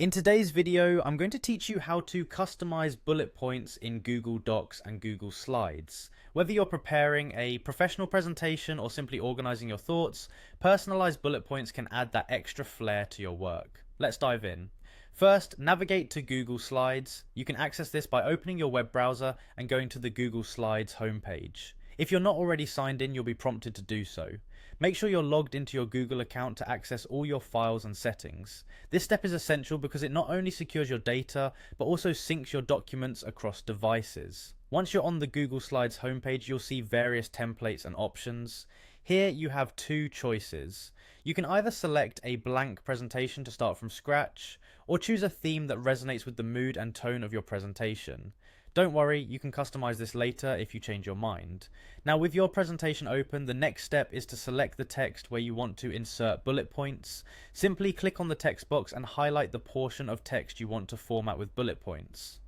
In today's video, I'm going to teach you how to customize bullet points in Google Docs and Google Slides. Whether you're preparing a professional presentation or simply organizing your thoughts, personalized bullet points can add that extra flair to your work. Let's dive in. First, navigate to Google Slides. You can access this by opening your web browser and going to the Google Slides homepage. If you're not already signed in, you'll be prompted to do so. Make sure you're logged into your Google account to access all your files and settings. This step is essential because it not only secures your data, but also syncs your documents across devices. Once you're on the Google Slides homepage, you'll see various templates and options. Here you have two choices. You can either select a blank presentation to start from scratch, or choose a theme that resonates with the mood and tone of your presentation. Don't worry, you can customize this later if you change your mind. Now, with your presentation open, the next step is to select the text where you want to insert bullet points. Simply click on the text box and highlight the portion of text you want to format with bullet points.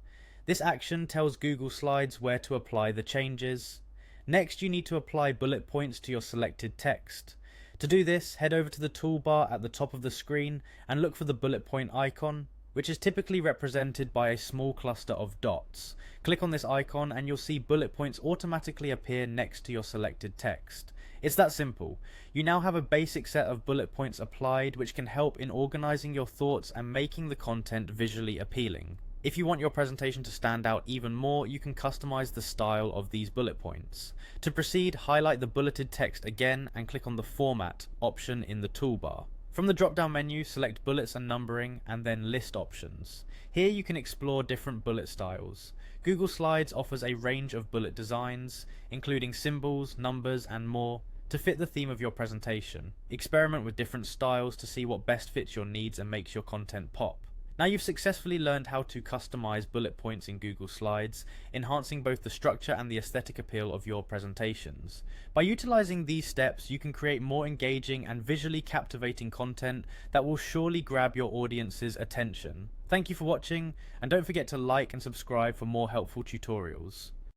This action tells Google Slides where to apply the changes. Next, you need to apply bullet points to your selected text. To do this, head over to the toolbar at the top of the screen and look for the bullet point icon, which is typically represented by a small cluster of dots. Click on this icon and you'll see bullet points automatically appear next to your selected text. It's that simple. You now have a basic set of bullet points applied, which can help in organizing your thoughts and making the content visually appealing. If you want your presentation to stand out even more, you can customize the style of these bullet points. To proceed, highlight the bulleted text again and click on the Format option in the toolbar. From the drop-down menu, select Bullets and Numbering and then List options. Here you can explore different bullet styles. Google Slides offers a range of bullet designs, including symbols, numbers, and more, to fit the theme of your presentation. Experiment with different styles to see what best fits your needs and makes your content pop. Now you've successfully learned how to customize bullet points in Google Slides, enhancing both the structure and the aesthetic appeal of your presentations. By utilizing these steps, you can create more engaging and visually captivating content that will surely grab your audience's attention. Thank you for watching, and don't forget to like and subscribe for more helpful tutorials.